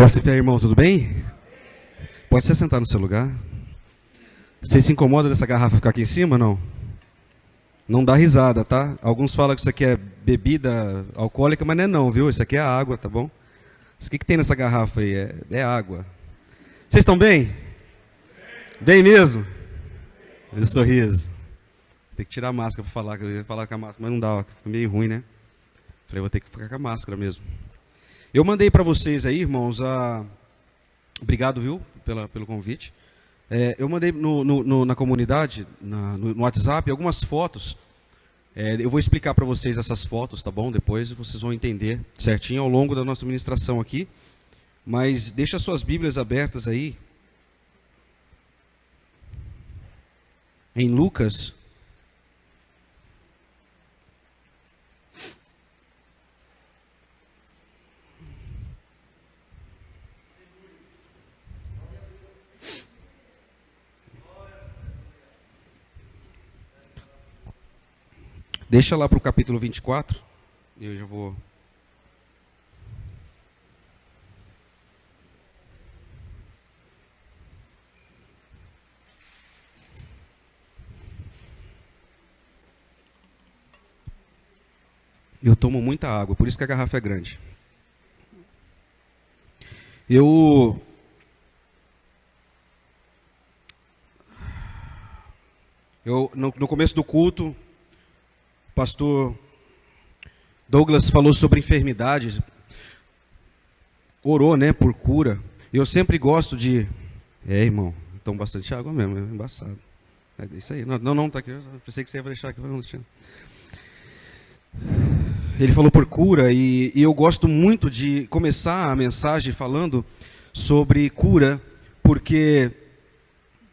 Graças a Deus, irmão, tudo bem? Pode se sentar no seu lugar. Você se incomoda dessa garrafa ficar aqui em cima, não? Não dá risada, tá? Alguns falam que isso aqui é bebida alcoólica, mas não é não, viu? Isso aqui é água, tá bom? Isso que tem nessa garrafa aí? É água. Vocês estão bem? Bem mesmo? Esse sorriso. Tem que tirar a máscara para falar, que eu ia falar com a máscara, mas não dá, fica meio ruim, né? Falei, vou ter que ficar com a máscara mesmo. Eu mandei para vocês aí, irmãos, obrigado, viu, pelo convite. Eu mandei na comunidade, no WhatsApp, algumas fotos. Eu vou explicar para vocês essas fotos, tá bom? Depois vocês vão entender certinho ao longo da nossa ministração aqui. Mas deixa suas Bíblias abertas aí. Em Lucas. Deixa lá para o capítulo 24, eu já vou... Eu tomo muita água, por isso que a garrafa é grande. No começo do culto, o pastor Douglas falou sobre enfermidade, orou, né, por cura. Eu sempre gosto de... irmão, tomo bastante água mesmo, é embaçado. É isso aí. Não, tá aqui, eu pensei que você ia deixar aqui. Ele falou por cura e eu gosto muito de começar a mensagem falando sobre cura, porque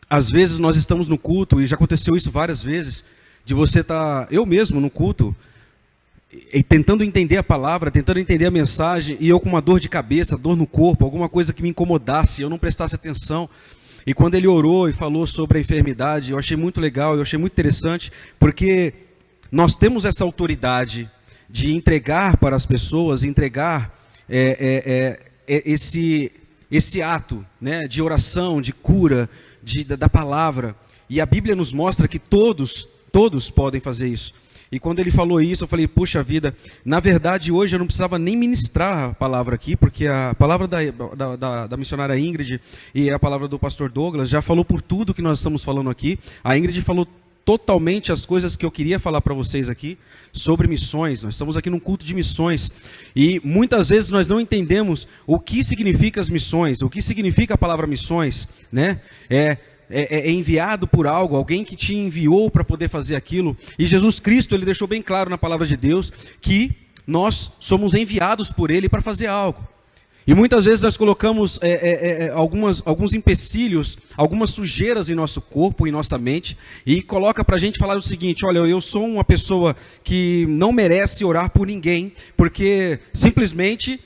às vezes nós estamos no culto, e já aconteceu isso várias vezes, de você estar, eu mesmo no culto, e tentando entender a palavra, tentando entender a mensagem, e eu com uma dor de cabeça, dor no corpo, alguma coisa que me incomodasse, eu não prestasse atenção. E quando ele orou e falou sobre a enfermidade, eu achei muito legal, eu achei muito interessante, porque nós temos essa autoridade de entregar para as pessoas, entregar esse ato, né, de oração, de cura, da palavra. E a Bíblia nos mostra que todos podem fazer isso. E quando ele falou isso, eu falei, puxa vida, na verdade hoje eu não precisava nem ministrar a palavra aqui, porque a palavra da missionária Ingrid e a palavra do pastor Douglas já falou por tudo que nós estamos falando aqui. A Ingrid falou totalmente as coisas que eu queria falar para vocês aqui sobre missões. Nós estamos aqui num culto de missões e muitas vezes nós não entendemos o que significa as missões, o que significa a palavra missões, né? É enviado por algo, alguém que te enviou para poder fazer aquilo. E Jesus Cristo, ele deixou bem claro na palavra de Deus que nós somos enviados por ele para fazer algo. E muitas vezes nós colocamos alguns empecilhos, algumas sujeiras em nosso corpo, em nossa mente, e coloca para a gente falar o seguinte: olha, eu sou uma pessoa que não merece orar por ninguém, porque simplesmente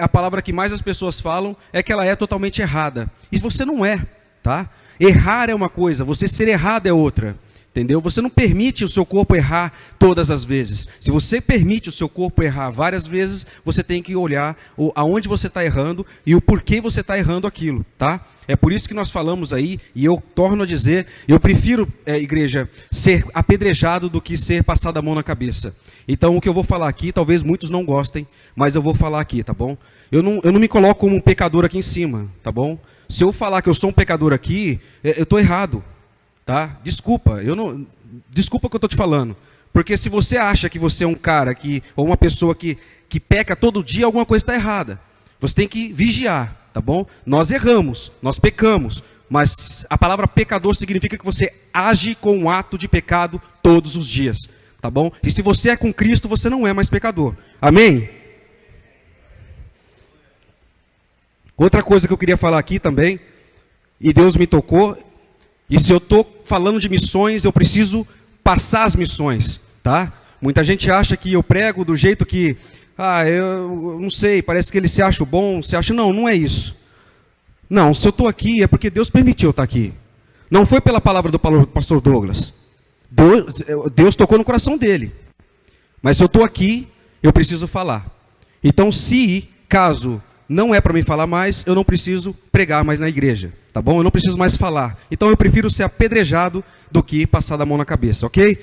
a palavra que mais as pessoas falam é que ela é totalmente errada. E você não é, tá? Errar é uma coisa, você ser errado é outra. Entendeu? Você não permite o seu corpo errar todas as vezes. Se você permite o seu corpo errar várias vezes, você tem que olhar aonde você está errando e o porquê você está errando aquilo, tá? É por isso que nós falamos aí, e eu torno a dizer, eu prefiro, igreja, ser apedrejado do que ser passado a mão na cabeça. Então o que eu vou falar aqui, talvez muitos não gostem, mas eu vou falar aqui, tá bom? Eu não me coloco como um pecador aqui em cima, tá bom? Se eu falar que eu sou um pecador aqui, eu estou errado. Tá? Desculpa o que eu estou te falando, porque se você acha que você é um cara ou uma pessoa que peca todo dia, alguma coisa está errada. Você tem que vigiar, tá bom? Nós erramos, nós pecamos, mas a palavra pecador significa que você age com um ato de pecado todos os dias, tá bom? E se você é com Cristo, você não é mais pecador. Amém? Outra coisa que eu queria falar aqui também, e Deus me tocou. E se eu estou falando de missões, eu preciso passar as missões, tá? Muita gente acha que eu prego do jeito que, eu não sei, parece que ele se acha bom, não é isso. Não, se eu estou aqui é porque Deus permitiu eu estar aqui. Não foi pela palavra do pastor Douglas. Deus tocou no coração dele. Mas se eu estou aqui, eu preciso falar. Então, caso não é para mim falar mais, eu não preciso pregar mais na igreja, tá bom? Eu não preciso mais falar. Então eu prefiro ser apedrejado do que passar a mão na cabeça, ok?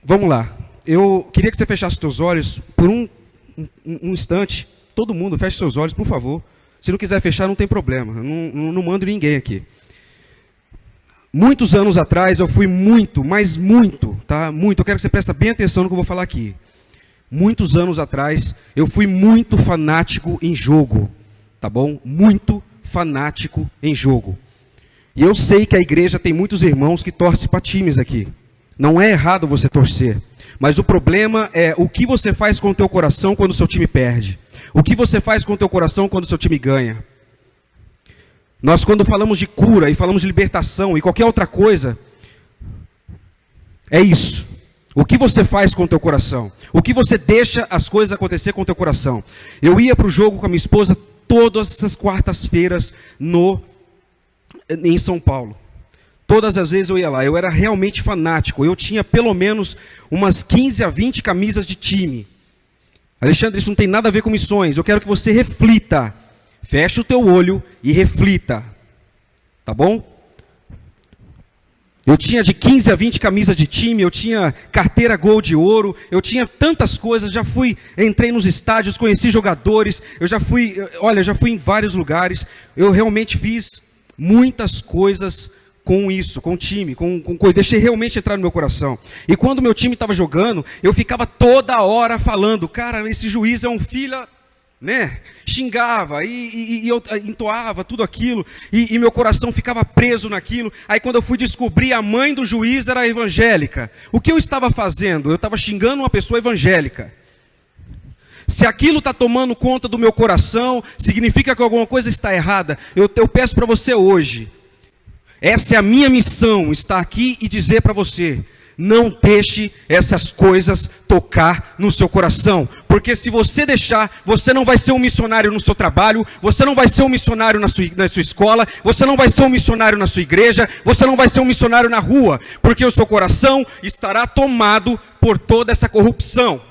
Vamos lá. Eu queria que você fechasse seus olhos por um instante. Todo mundo, feche seus olhos, por favor. Se não quiser fechar, não tem problema. Eu não mando ninguém aqui. Muitos anos atrás, eu fui muito, mas muito, tá? Muito. Eu quero que você preste bem atenção no que eu vou falar aqui. Muitos anos atrás, eu fui muito fanático em jogo, tá bom? Muito fanático em jogo. E eu sei que a igreja tem muitos irmãos que torcem para times aqui. Não é errado você torcer. Mas o problema é o que você faz com o teu coração quando o seu time perde. O que você faz com o teu coração quando o seu time ganha. Nós, quando falamos de cura e falamos de libertação e qualquer outra coisa, é isso. O que você faz com o teu coração? O que você deixa as coisas acontecer com o teu coração? Eu ia para o jogo com a minha esposa todas as quartas-feiras em São Paulo. Todas as vezes eu ia lá. Eu era realmente fanático. Eu tinha pelo menos umas 15 a 20 camisas de time. Alexandre, isso não tem nada a ver com missões. Eu quero que você reflita. Feche o teu olho e reflita. Tá bom? Eu tinha de 15 a 20 camisas de time, eu tinha carteira Gol de Ouro, eu tinha tantas coisas, entrei nos estádios, conheci jogadores, eu já fui em vários lugares, eu realmente fiz muitas coisas com isso, com o time, com coisa, deixei realmente entrar no meu coração. E quando meu time estava jogando, eu ficava toda hora falando, cara, esse juiz é um filho... né? Xingava e eu entoava tudo aquilo e meu coração ficava preso naquilo. Aí quando eu fui descobrir, a mãe do juiz era evangélica. O que eu estava fazendo? Eu estava xingando uma pessoa evangélica. Se aquilo está tomando conta do meu coração, significa que alguma coisa está errada. Eu peço para você hoje, essa é a minha missão, estar aqui e dizer para você: não deixe essas coisas tocar no seu coração. Porque se você deixar, você não vai ser um missionário no seu trabalho, você não vai ser um missionário na sua escola, você não vai ser um missionário na sua igreja, você não vai ser um missionário na rua. Porque o seu coração estará tomado por toda essa corrupção.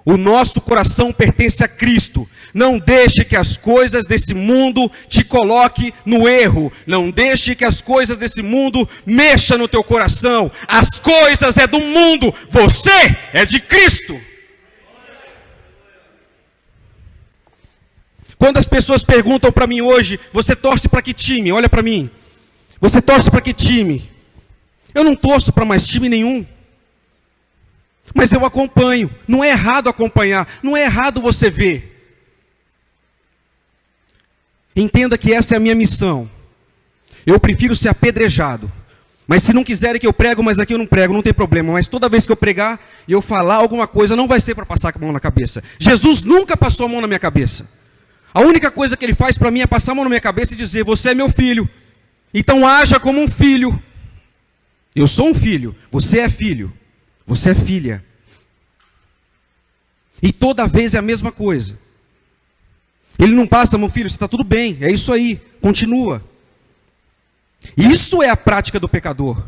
O nosso coração pertence a Cristo. Não deixe que as coisas desse mundo te coloquem no erro. Não deixe que as coisas desse mundo mexam no teu coração. As coisas é do mundo, você é de Cristo. Quando as pessoas perguntam para mim hoje, você torce para que time? Olha para mim. Você torce para que time? Eu não torço para mais time nenhum. Mas eu acompanho. Não é errado acompanhar. Não é errado você ver. Entenda que essa é a minha missão. Eu prefiro ser apedrejado. Mas se não quiserem que eu prego, mas aqui eu não prego, não tem problema. Mas toda vez que eu pregar e eu falar alguma coisa, não vai ser para passar a mão na cabeça. Jesus nunca passou a mão na minha cabeça. A única coisa que ele faz para mim é passar a mão na minha cabeça e dizer: você é meu filho. Então haja como um filho. Eu sou um filho. Você é filho. Você é filha. E toda vez é a mesma coisa. Ele não passa, meu filho, você está tudo bem, é isso aí, continua. Isso é a prática do pecador.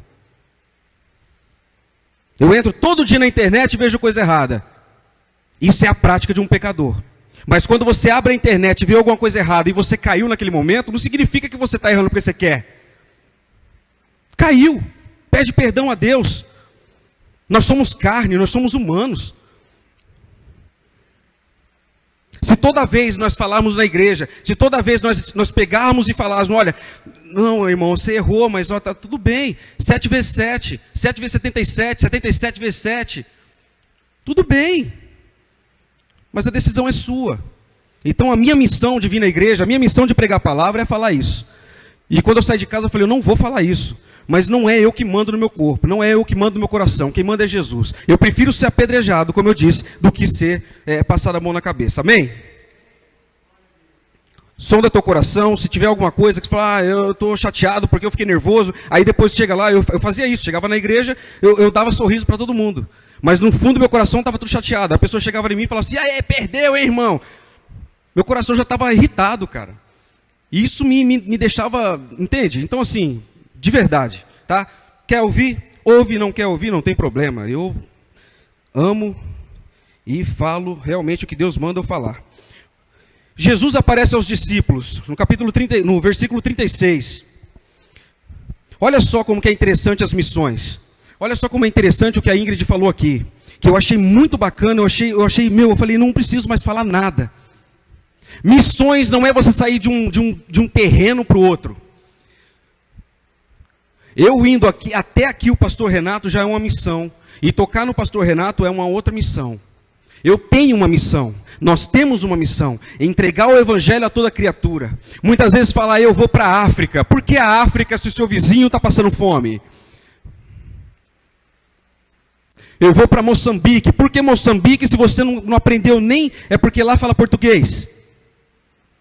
Eu entro todo dia na internet e vejo coisa errada. Isso é a prática de um pecador. Mas quando você abre a internet e vê alguma coisa errada e você caiu naquele momento, não significa que você está errando porque você quer. Caiu, pede perdão a Deus. Nós somos carne, nós somos humanos. Se toda vez nós falarmos na igreja, se toda vez nós pegarmos e falarmos, olha, não, irmão, você errou, mas está tudo bem, 7 vezes 7, 7 vezes 77, 77 vezes 7, tudo bem, mas a decisão é sua. Então a minha missão de vir na igreja, a minha missão de pregar a palavra é falar isso. E quando eu saí de casa eu falei, eu não vou falar isso. Mas não é eu que mando no meu corpo, não é eu que mando no meu coração, quem manda é Jesus. Eu prefiro ser apedrejado, como eu disse, do que ser passado a mão na cabeça, amém? Sonda teu coração, se tiver alguma coisa que você fala, eu estou chateado porque eu fiquei nervoso, aí depois chega lá, eu fazia isso, chegava na igreja, eu dava sorriso para todo mundo. Mas no fundo do meu coração estava tudo chateado, a pessoa chegava em mim e falava assim, perdeu, hein, irmão? Meu coração já estava irritado, cara. E isso me deixava, entende? Então assim... De verdade, tá? Quer ouvir? Ouve, não quer ouvir, não tem problema. Eu amo e falo realmente o que Deus manda eu falar. Jesus aparece aos discípulos, no versículo 36. Olha só como que é interessante as missões. Olha só como é interessante o que a Ingrid falou aqui, que eu achei muito bacana, eu falei, não preciso mais falar nada. Missões não é você sair de um terreno para o outro. Eu indo aqui, até aqui o pastor Renato já é uma missão, e tocar no pastor Renato é uma outra missão. Eu tenho uma missão, nós temos uma missão, entregar o evangelho a toda criatura. Muitas vezes falar, eu vou para a África. Por que a África se o seu vizinho está passando fome? Eu vou para Moçambique. Por que Moçambique se você não aprendeu nem... É porque lá fala português.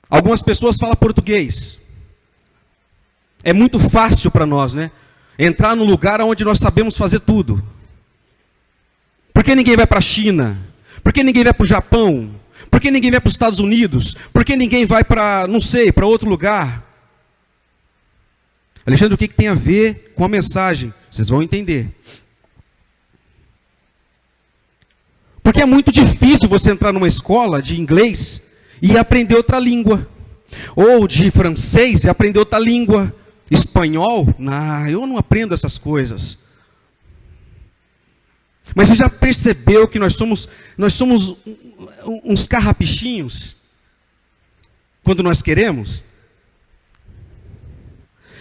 Algumas pessoas falam português. É muito fácil para nós, né? Entrar num lugar onde nós sabemos fazer tudo. Por que ninguém vai para a China? Por que ninguém vai para o Japão? Por que ninguém vai para os Estados Unidos? Por que ninguém vai para, não sei, para outro lugar? Alexandre, o que tem a ver com a mensagem? Vocês vão entender. Porque é muito difícil você entrar numa escola de inglês e aprender outra língua. Ou de francês e aprender outra língua. Espanhol? Eu não aprendo essas coisas. Mas você já percebeu que nós somos uns carrapichinhos? Quando nós queremos?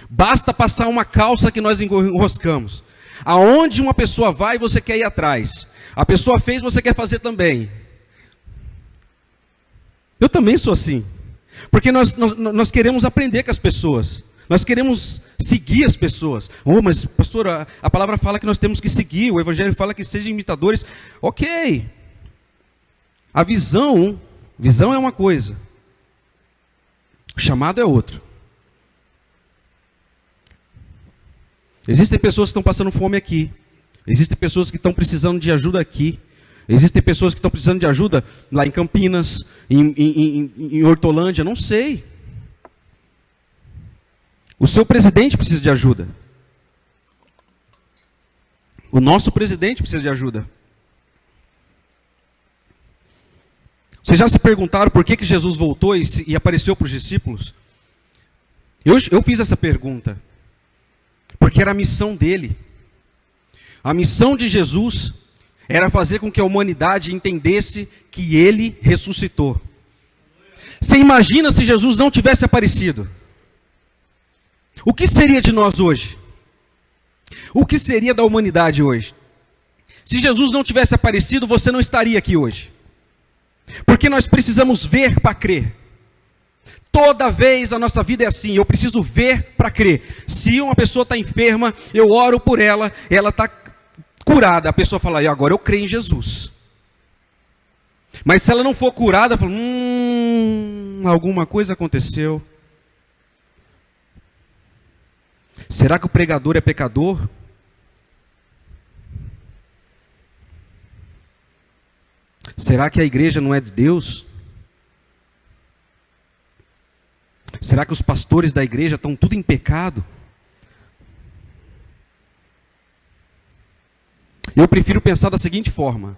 Basta passar uma calça que nós enroscamos. Aonde uma pessoa vai, você quer ir atrás. A pessoa fez, você quer fazer também. Eu também sou assim. Porque nós queremos aprender com as pessoas. Nós queremos seguir as pessoas. Mas pastor, a palavra fala que nós temos que seguir. O evangelho fala que sejam imitadores. Ok. A visão é uma coisa. O chamado é outro. Existem pessoas que estão passando fome aqui. Existem pessoas que estão precisando de ajuda aqui. Existem pessoas que estão precisando de ajuda lá em Campinas, em Hortolândia, não sei. O seu presidente precisa de ajuda. O nosso presidente precisa de ajuda. Vocês já se perguntaram por que Jesus voltou e apareceu para os discípulos? Eu fiz essa pergunta. Porque era a missão dele. A missão de Jesus era fazer com que a humanidade entendesse que ele ressuscitou. Você imagina se Jesus não tivesse aparecido? O que seria de nós hoje? O que seria da humanidade hoje? Se Jesus não tivesse aparecido, você não estaria aqui hoje. Porque nós precisamos ver para crer. Toda vez a nossa vida é assim, eu preciso ver para crer. Se uma pessoa está enferma, eu oro por ela, ela está curada. A pessoa fala, e agora eu creio em Jesus. Mas se ela não for curada, fala, alguma coisa aconteceu. Será que o pregador é pecador? Será que a igreja não é de Deus? Será que os pastores da igreja estão tudo em pecado? Eu prefiro pensar da seguinte forma: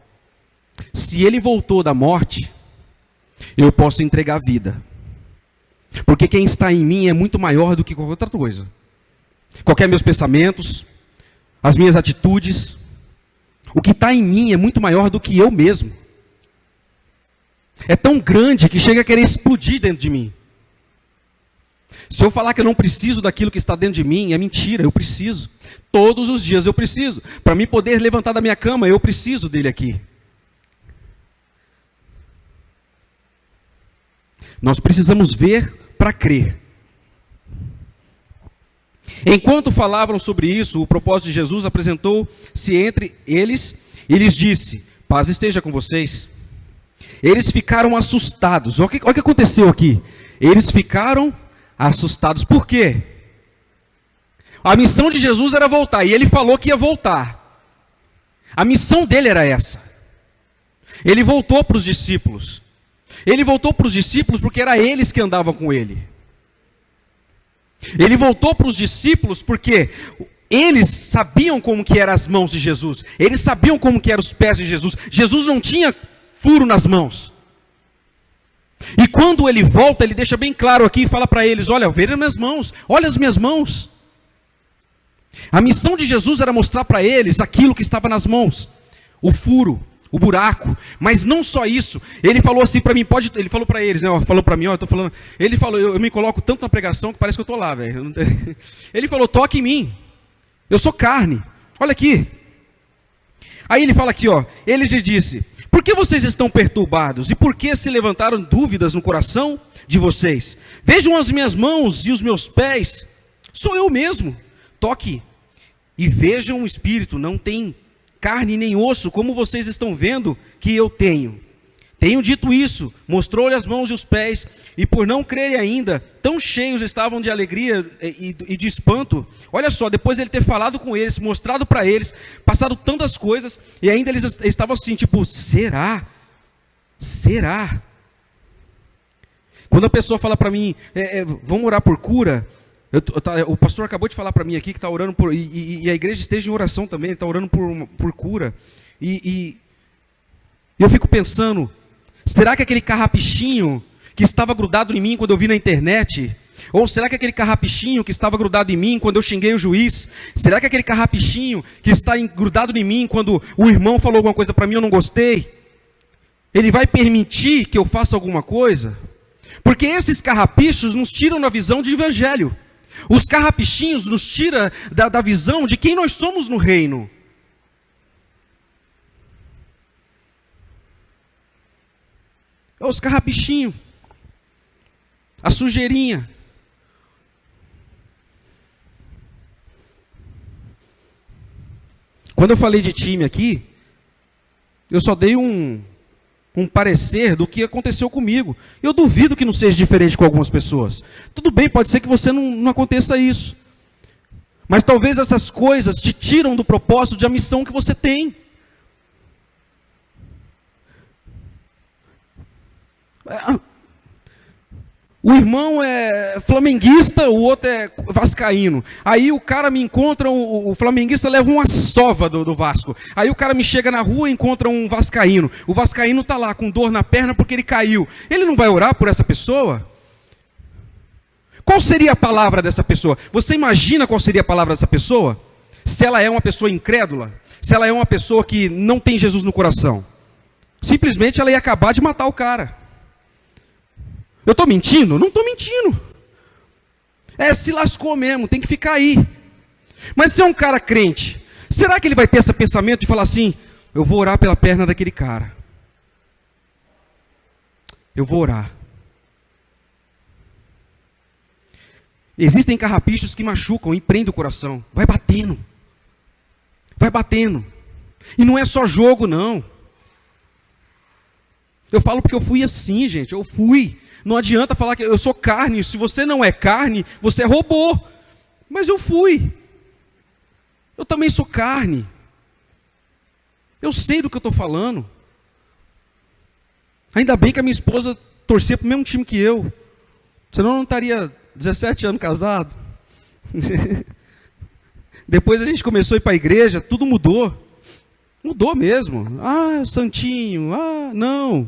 se ele voltou da morte, eu posso entregar a vida. Porque quem está em mim é muito maior do que qualquer outra coisa. Qualquer meus pensamentos, as minhas atitudes, o que está em mim é muito maior do que eu mesmo. É tão grande que chega a querer explodir dentro de mim. Se eu falar que eu não preciso daquilo que está dentro de mim, é mentira, eu preciso. Todos os dias eu preciso. Para mim poder levantar da minha cama, eu preciso dele aqui. Nós precisamos ver para crer. Enquanto falavam sobre isso, o propósito de Jesus apresentou-se entre eles e lhes disse, paz esteja com vocês. Eles ficaram assustados. Olha o que aconteceu aqui. Eles ficaram assustados. Por quê? A missão de Jesus era voltar, e ele falou que ia voltar. A missão dele era essa. Ele voltou para os discípulos. Ele voltou para os discípulos porque era eles que andavam com ele. Ele voltou para os discípulos porque eles sabiam como que eram as mãos de Jesus. Eles sabiam como que eram os pés de Jesus. Jesus não tinha furo nas mãos. E quando ele volta, ele deixa bem claro aqui e fala para eles: olha, veja minhas mãos, olha as minhas mãos. A missão de Jesus era mostrar para eles aquilo que estava nas mãos, o furo, o buraco. Mas não só isso, ele falou assim para mim, ele falou para eles, né, falou para mim, eu estou falando, ele falou, eu me coloco tanto na pregação que parece que eu estou lá, velho. Ele falou: toque em mim, eu sou carne, olha aqui. Aí ele fala aqui, ele lhe disse: por que vocês estão perturbados? E por que se levantaram dúvidas no coração de vocês? Vejam as minhas mãos e os meus pés, sou eu mesmo. Toque e vejam o espírito, não tem carne nem osso, como vocês estão vendo que eu tenho. Tenho dito isso, mostrou-lhe as mãos e os pés, e por não crerem ainda, tão cheios estavam de alegria e de espanto. Olha só, depois de ele ter falado com eles, mostrado para eles, passado tantas coisas, e ainda eles estavam assim, tipo, será? Será? Quando a pessoa fala para mim, vamos orar por cura, o pastor acabou de falar para mim aqui que está orando por, e a igreja esteja em oração também, está orando por cura, e eu fico pensando, será que aquele carrapichinho que estava grudado em mim quando eu vi na internet, ou será que aquele carrapichinho que estava grudado em mim quando eu xinguei o juiz, será que aquele carrapichinho que está grudado em mim quando o irmão falou alguma coisa para mim e eu não gostei, ele vai permitir que eu faça alguma coisa? Porque esses carrapichos nos tiram da visão de evangelho. Os carrapichinhos nos tiram da visão de quem nós somos no reino. Os carrapichinhos, a sujeirinha. Quando eu falei de time aqui, eu só dei um parecer do que aconteceu comigo. Eu duvido que não seja diferente com algumas pessoas. Tudo bem, pode ser que você não aconteça isso. Mas talvez essas coisas te tiram do propósito, da missão que você tem. O irmão é flamenguista, o outro é vascaíno. Aí o cara me encontra, o flamenguista leva uma sova do Vasco. Aí o cara me chega na rua e encontra um vascaíno. O vascaíno está lá com dor na perna porque ele caiu. Ele não vai orar por essa pessoa? Qual seria a palavra dessa pessoa? Você imagina qual seria a palavra dessa pessoa? Se ela é uma pessoa incrédula, se ela é uma pessoa que não tem Jesus no coração. Simplesmente ela ia acabar de matar o cara. Eu estou mentindo? Não estou mentindo. Se lascou mesmo, tem que ficar aí. Mas se é um cara crente, será que ele vai ter esse pensamento de falar assim: eu vou orar pela perna daquele cara? Eu vou orar. Existem carrapichos que machucam e prendem o coração. Vai batendo. Vai batendo. E não é só jogo, não. Eu falo porque eu fui assim, gente. Eu fui. Não adianta falar que eu sou carne. Se você não é carne, você é robô. Mas eu fui. Eu também sou carne. Eu sei do que eu estou falando. Ainda bem que a minha esposa torcia para o mesmo time que eu. Senão eu não estaria 17 anos casado. Depois a gente começou a ir para a igreja, tudo mudou. Mudou mesmo. Santinho. Não.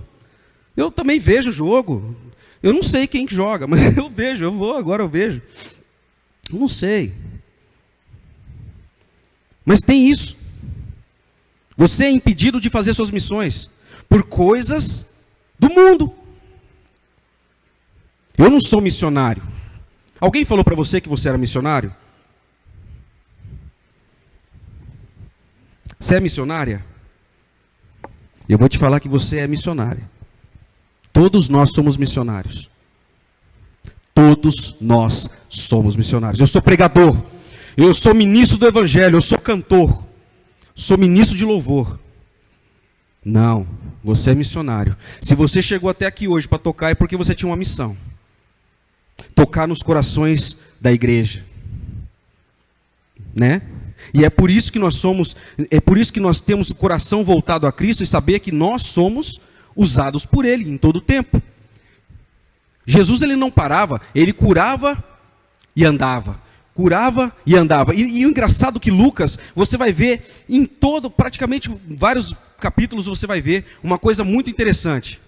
Eu também vejo o jogo. Eu não sei quem que joga, mas eu vejo, agora eu vejo. Eu não sei. Mas tem isso. Você é impedido de fazer suas missões por coisas do mundo. Eu não sou missionário. Alguém falou para você que você era missionário? Você é missionária? Eu vou te falar que você é missionária. Todos nós somos missionários. Todos nós somos missionários. Eu sou pregador. Eu sou ministro do evangelho. Eu sou cantor. Sou ministro de louvor. Não, você é missionário. Se você chegou até aqui hoje para tocar, é porque você tinha uma missão. Tocar nos corações da igreja. Né? E é por isso que nós temos o coração voltado a Cristo e saber que nós somos usados por Ele em todo o tempo. Jesus, ele não parava, ele curava e andava. curava e andava. E o engraçado que Lucas, você vai ver em todo, praticamente vários capítulos, você vai ver uma coisa muito interessante.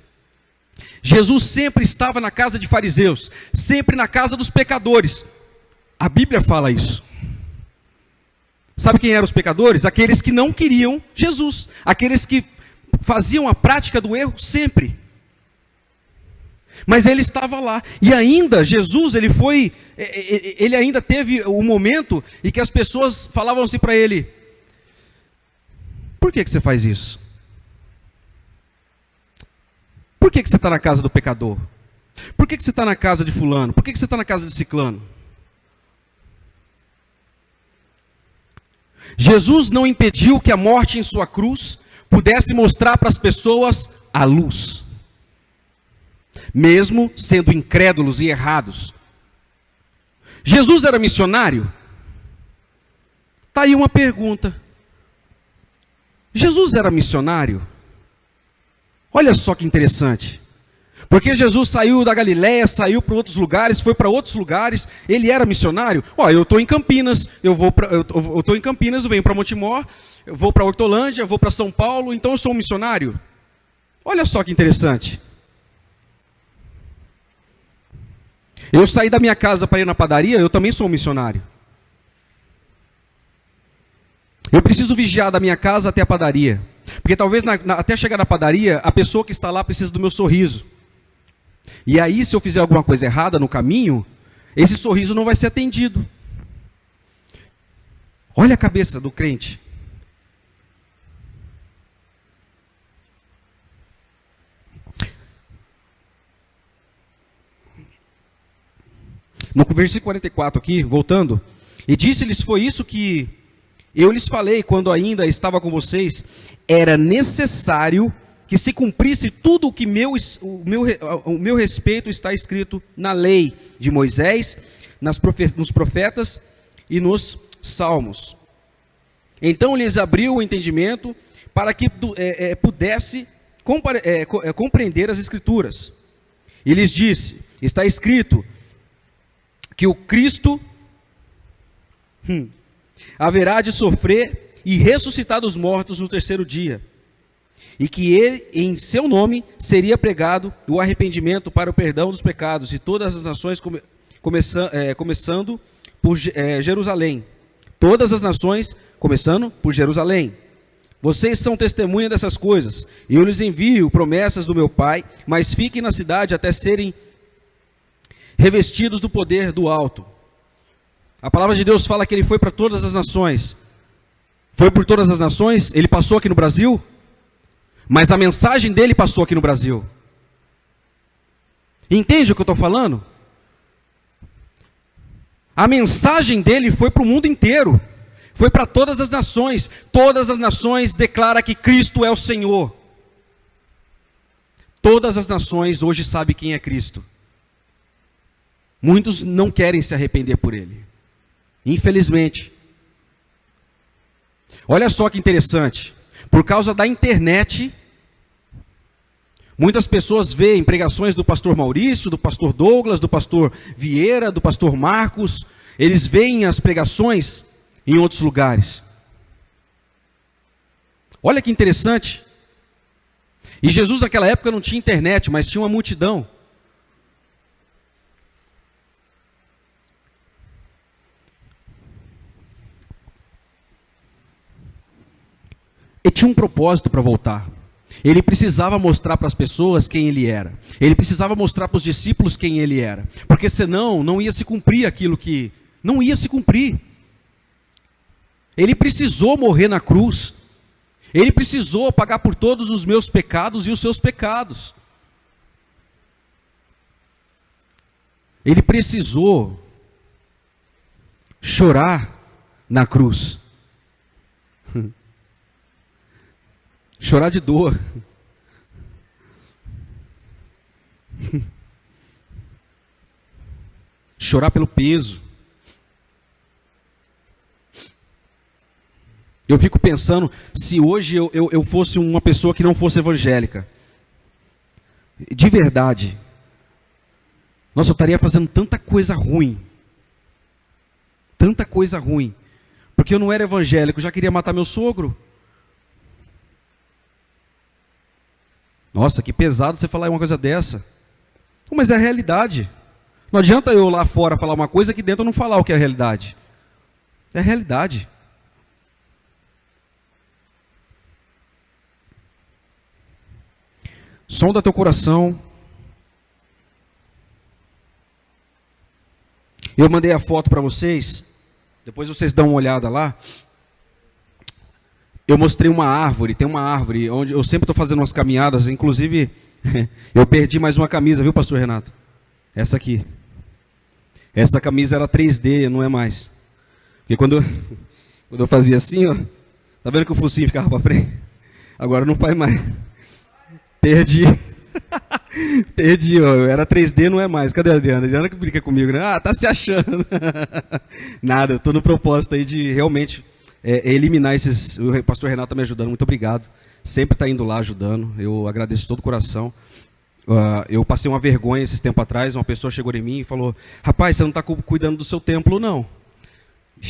Jesus sempre estava na casa de fariseus, sempre na casa dos pecadores. A Bíblia fala isso. Sabe quem eram os pecadores? Aqueles que não queriam Jesus, aqueles que faziam a prática do erro sempre. Mas ele estava lá. E ainda, Jesus, ele ainda teve o momento em que as pessoas falavam assim para ele: por que você faz isso? Por que você está na casa do pecador? Por que você está na casa de fulano? Por que você está na casa de ciclano? Jesus não impediu que a morte em sua cruz pudesse mostrar para as pessoas a luz. Mesmo sendo incrédulos e errados. Jesus era missionário? Está aí uma pergunta. Jesus era missionário? Olha só que interessante. Porque Jesus saiu da Galiléia, saiu para outros lugares, foi para outros lugares, ele era missionário? Eu estou em Campinas, eu estou em Campinas, eu venho para Montemor, eu vou para Hortolândia, eu vou para São Paulo, então eu sou um missionário? Olha só que interessante. Eu saí da minha casa para ir na padaria, eu também sou um missionário. Eu preciso vigiar da minha casa até a padaria. Porque talvez até chegar na padaria, a pessoa que está lá precisa do meu sorriso. E aí, se eu fizer alguma coisa errada no caminho, esse sorriso não vai ser atendido. Olha a cabeça do crente. No versículo 44 aqui, voltando, e disse-lhes: foi isso que eu lhes falei quando ainda estava com vocês, era necessário que se cumprisse tudo o que o meu respeito está escrito na lei de Moisés, nos profetas e nos salmos. Então lhes abriu o entendimento para que pudesse compreender as escrituras. E lhes disse: está escrito que o Cristo haverá de sofrer e ressuscitar dos mortos no terceiro dia, e que ele, em seu nome, seria pregado o arrependimento para o perdão dos pecados de todas as nações, começando por Jerusalém. Todas as nações, começando por Jerusalém. Vocês são testemunha dessas coisas. Eu lhes envio promessas do meu Pai, mas fiquem na cidade até serem revestidos do poder do alto. A palavra de Deus fala que ele foi para todas as nações. Foi por todas as nações? Ele passou aqui no Brasil? Mas a mensagem dele passou aqui no Brasil. Entende o que eu estou falando? A mensagem dele foi para o mundo inteiro. Foi para todas as nações. Todas as nações declaram que Cristo é o Senhor. Todas as nações hoje sabem quem é Cristo. Muitos não querem se arrepender por ele. Infelizmente. Olha só que interessante. Por causa da internet, muitas pessoas veem pregações do pastor Maurício, do pastor Douglas, do pastor Vieira, do pastor Marcos. Eles veem as pregações em outros lugares. Olha que interessante. E Jesus naquela época não tinha internet, mas tinha uma multidão. Ele tinha um propósito para voltar. Ele precisava mostrar para as pessoas quem ele era. Ele precisava mostrar para os discípulos quem ele era. Porque senão não ia se cumprir aquilo que... Não ia se cumprir. Ele precisou morrer na cruz. Ele precisou pagar por todos os meus pecados e os seus pecados. Ele precisou chorar na cruz. Chorar de dor. Chorar pelo peso. Eu fico pensando, se hoje eu fosse uma pessoa que não fosse evangélica, de verdade, nossa, eu estaria fazendo tanta coisa ruim tanta coisa ruim. Porque eu não era evangélico, já queria matar meu sogro. Nossa, que pesado você falar uma coisa dessa. Mas é a realidade. Não adianta eu lá fora falar uma coisa que dentro eu não falar o que é a realidade. É a realidade. Sonda teu coração. Eu mandei a foto para vocês. Depois vocês dão uma olhada lá. Eu mostrei uma árvore. Tem uma árvore onde eu sempre estou fazendo umas caminhadas. Inclusive, eu perdi mais uma camisa, viu, pastor Renato? Essa aqui. Essa camisa era 3D, não é mais. Porque quando eu fazia assim, ó, tá vendo que o focinho ficava para frente? Agora não faz mais. Perdi. Perdi, ó. Era 3D, não é mais. Cadê a Adriana? A Adriana que brinca comigo, né? Ah, tá se achando. Nada, eu tô no propósito aí de realmente eliminar esses... O pastor Renato tá me ajudando, muito obrigado. Sempre tá indo lá ajudando. Eu agradeço de todo o coração. Eu passei uma vergonha esses tempos atrás. Uma pessoa chegou em mim e falou: rapaz, você não tá cuidando do seu templo, não.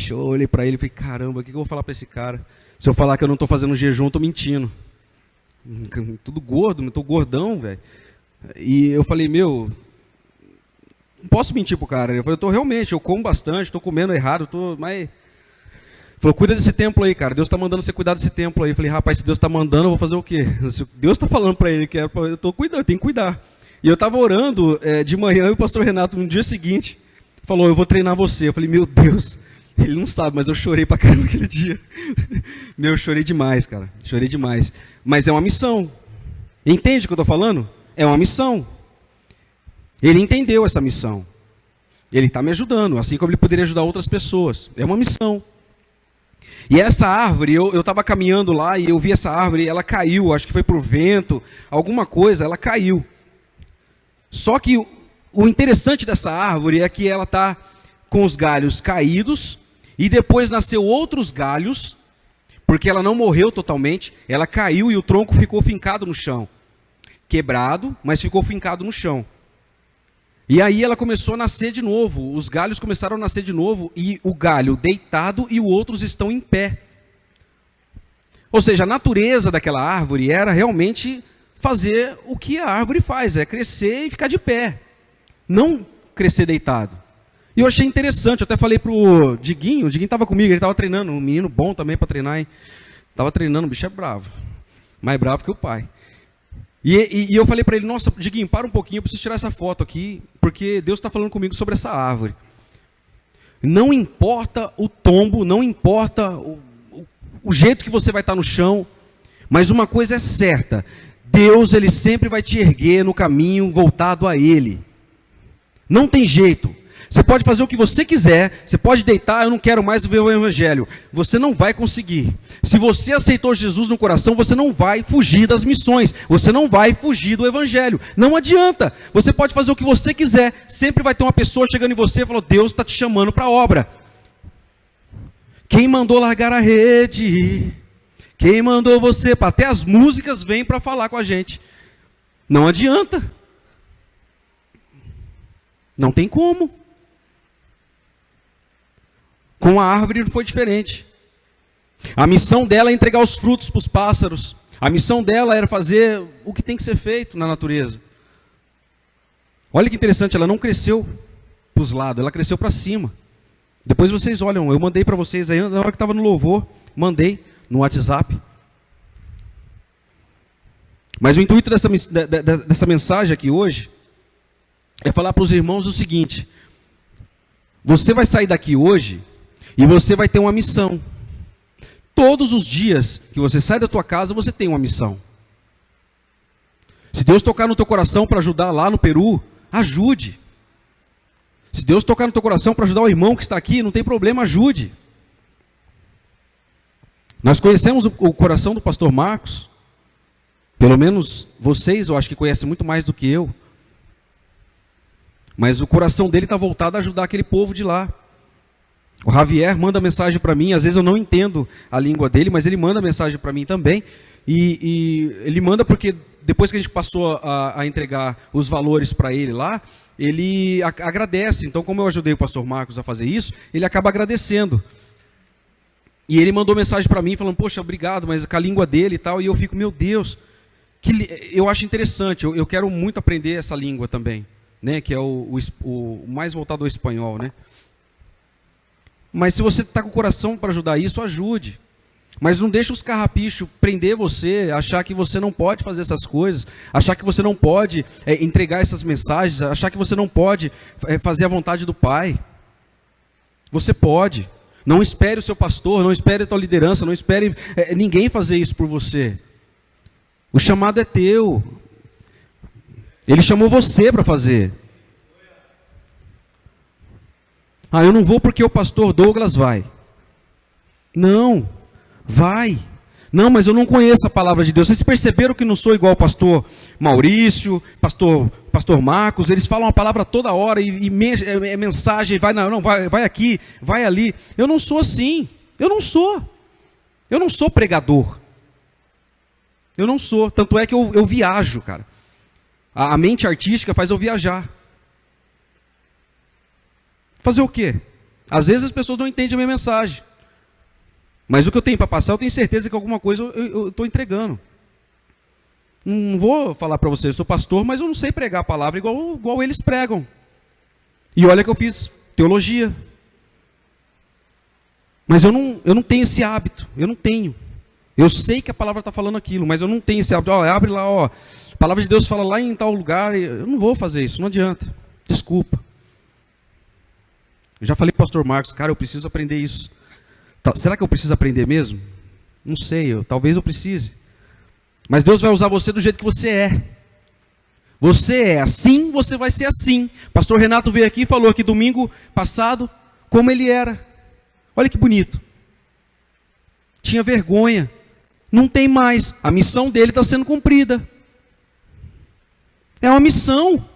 Eu olhei para ele e falei: caramba, o que eu vou falar para esse cara? Se eu falar que eu não estou fazendo jejum, eu estou mentindo. Tudo gordo, não estou gordão, velho. E eu falei: meu, não posso mentir pro cara. Eu falei: eu como bastante, estou comendo errado, mas... Ele falou: cuida desse templo aí, cara. Deus está mandando você cuidar desse templo aí. Eu falei: rapaz, se Deus está mandando, eu vou fazer o quê? Se Deus está falando para ele que eu estou cuidando, eu tenho que cuidar. E eu estava orando de manhã e o pastor Renato, no dia seguinte, falou: eu vou treinar você. Eu falei: meu Deus. Ele não sabe, mas eu chorei pra caramba aquele dia. Meu, eu chorei demais, cara. Chorei demais. Mas é uma missão. Entende o que eu estou falando? É uma missão. Ele entendeu essa missão. Ele está me ajudando, assim como ele poderia ajudar outras pessoas. É uma missão. E essa árvore, eu estava caminhando lá e eu vi essa árvore, ela caiu, acho que foi por vento, alguma coisa, ela caiu. Só que o interessante dessa árvore é que ela está com os galhos caídos, e depois nasceu outros galhos, porque ela não morreu totalmente, ela caiu e o tronco ficou fincado no chão. Quebrado, mas ficou fincado no chão. E aí ela começou a nascer de novo, os galhos começaram a nascer de novo, e o galho deitado e os outros estão em pé. Ou seja, a natureza daquela árvore era realmente fazer o que a árvore faz, é crescer e ficar de pé, não crescer deitado. E eu achei interessante, eu até falei pro Diguinho, o Diguinho estava comigo, ele estava treinando, um menino bom também para treinar, hein? Estava treinando, o bicho é bravo, mais bravo que o pai. E eu falei para ele: nossa, Diguinho, para um pouquinho, eu preciso tirar essa foto aqui, porque Deus está falando comigo sobre essa árvore. Não importa o tombo, não importa o jeito que você vai estar no chão, mas uma coisa é certa: Deus, ele sempre vai te erguer no caminho voltado a Ele. Não tem jeito. Você pode fazer o que você quiser, você pode deitar: eu não quero mais ver o evangelho. Você não vai conseguir. Se você aceitou Jesus no coração, você não vai fugir das missões, você não vai fugir do evangelho. Não adianta. Você pode fazer o que você quiser, sempre vai ter uma pessoa chegando em você e falando: Deus está te chamando para a obra. Quem mandou largar a rede? Quem mandou você? Até as músicas vêm para falar com a gente. Não adianta. Não tem como. Com a árvore não foi diferente. A missão dela é entregar os frutos para os pássaros. A missão dela era fazer o que tem que ser feito na natureza. Olha que interessante, ela não cresceu para os lados, ela cresceu para cima. Depois vocês olham, eu mandei para vocês aí, na hora que estava no louvor, mandei no WhatsApp. Mas o intuito dessa mensagem aqui hoje é falar para os irmãos o seguinte: você vai sair daqui hoje e você vai ter uma missão. Todos os dias que você sai da tua casa, você tem uma missão. Se Deus tocar no teu coração para ajudar lá no Peru, ajude. Se Deus tocar no teu coração para ajudar o irmão que está aqui, não tem problema, ajude. Nós conhecemos o coração do pastor Marcos. Pelo menos vocês, eu acho que conhecem muito mais do que eu. Mas o coração dele está voltado a ajudar aquele povo de lá. O Javier manda mensagem para mim, às vezes eu não entendo a língua dele, mas ele manda mensagem para mim também. E ele manda porque depois que a gente passou a entregar os valores para ele lá, ele agradece. Então, como eu ajudei o pastor Marcos a fazer isso, ele acaba agradecendo. E ele mandou mensagem para mim, falando, poxa, obrigado, mas com a língua dele e tal, e eu fico, meu Deus, eu acho interessante, eu quero muito aprender essa língua também, né, que é o mais voltado ao espanhol, né. Mas se você está com o coração para ajudar isso, ajude. Mas não deixe os carrapichos prender você, achar que você não pode fazer essas coisas, achar que você não pode entregar essas mensagens, achar que você não pode fazer a vontade do Pai. Você pode. Não espere o seu pastor, não espere a tua liderança, não espere ninguém fazer isso por você. O chamado é teu. Ele chamou você para fazer. Ah, eu não vou porque o pastor Douglas vai. Não. Vai. Não, mas eu não conheço a palavra de Deus. Vocês perceberam que não sou igual ao pastor Maurício, pastor Marcos, eles falam a palavra toda hora e mensagem, vai aqui, vai ali. Eu não sou assim. Eu não sou. Eu não sou pregador. Eu não sou. Tanto é que eu viajo, cara. A mente artística faz eu viajar. Fazer o quê? Às vezes as pessoas não entendem a minha mensagem. Mas o que eu tenho para passar, eu tenho certeza que alguma coisa eu estou entregando. Não vou falar para você, eu sou pastor, mas eu não sei pregar a palavra igual eles pregam. E olha que eu fiz teologia. Mas eu não tenho esse hábito, eu não tenho. Eu sei que a palavra está falando aquilo, mas eu não tenho esse hábito. Abre lá, a palavra de Deus fala lá em tal lugar, eu não vou fazer isso, não adianta. Desculpa. Eu já falei para o pastor Marcos, cara, eu preciso aprender isso. Será que eu preciso aprender mesmo? Não sei, talvez eu precise. Mas Deus vai usar você do jeito que você é. Você é assim, você vai ser assim. Pastor Renato veio aqui e falou aqui domingo passado como ele era. Olha que bonito. Tinha vergonha. Não tem mais. A missão dele está sendo cumprida. É uma missão.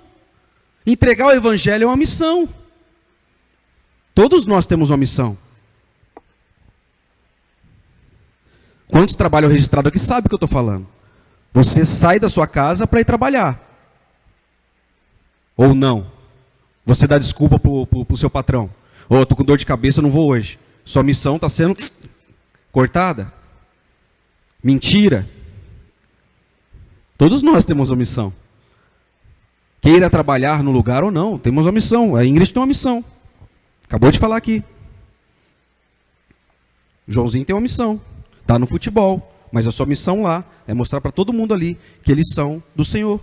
Entregar o evangelho é uma missão. Todos nós temos uma missão. Quantos trabalham registrado aqui sabem o que eu estou falando? Você sai da sua casa para ir trabalhar. Ou não? Você dá desculpa para o seu patrão. Ou estou com dor de cabeça, eu não vou hoje. Sua missão está sendo cortada. Mentira. Todos nós temos uma missão. Queira trabalhar no lugar ou não, temos uma missão. A Ingrid tem uma missão. Acabou de falar aqui. O Joãozinho tem uma missão. Está no futebol, mas a sua missão lá é mostrar para todo mundo ali que eles são do Senhor.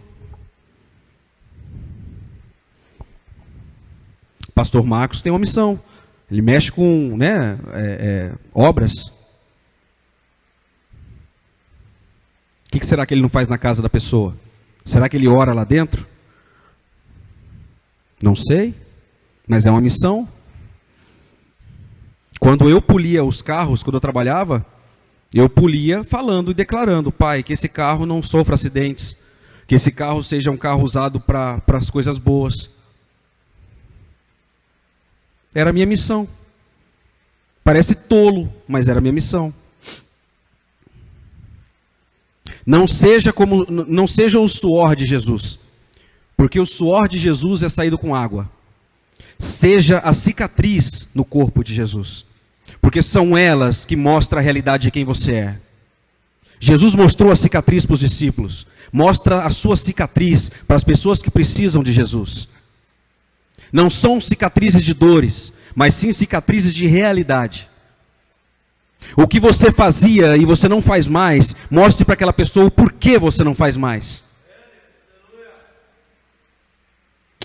O pastor Marcos tem uma missão. Ele mexe com obras. O que será que ele não faz na casa da pessoa? Será que ele ora lá dentro? Não sei, mas é uma missão. Quando eu polia os carros, quando eu trabalhava, eu polia falando e declarando, Pai, que esse carro não sofra acidentes, que esse carro seja um carro usado para as coisas boas. Era a minha missão. Parece tolo, mas era a minha missão. Não seja o suor de Jesus, porque o suor de Jesus é saído com água. Seja a cicatriz no corpo de Jesus. Porque são elas que mostram a realidade de quem você é. Jesus mostrou a cicatriz para os discípulos. Mostra a sua cicatriz para as pessoas que precisam de Jesus. Não são cicatrizes de dores, mas sim cicatrizes de realidade. O que você fazia e você não faz mais, mostre para aquela pessoa o porquê você não faz mais.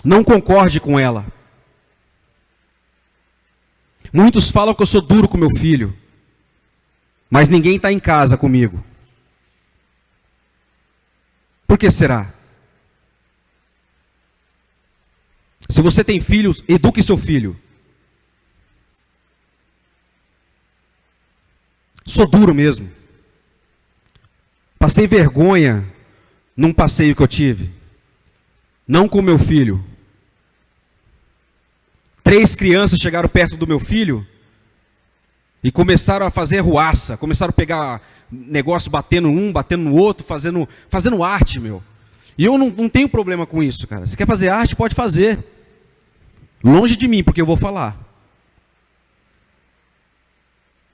Não concorde com ela. Muitos falam que eu sou duro com meu filho, mas ninguém está em casa comigo. Por que será? Se você tem filhos, eduque seu filho. Sou duro mesmo. Passei vergonha num passeio que eu tive. Não com meu filho. 3 crianças chegaram perto do meu filho e começaram a fazer ruaça, começaram a pegar negócio batendo um, batendo no outro, fazendo arte, meu. E eu não tenho problema com isso, cara. Se quer fazer arte, pode fazer. Longe de mim, porque eu vou falar.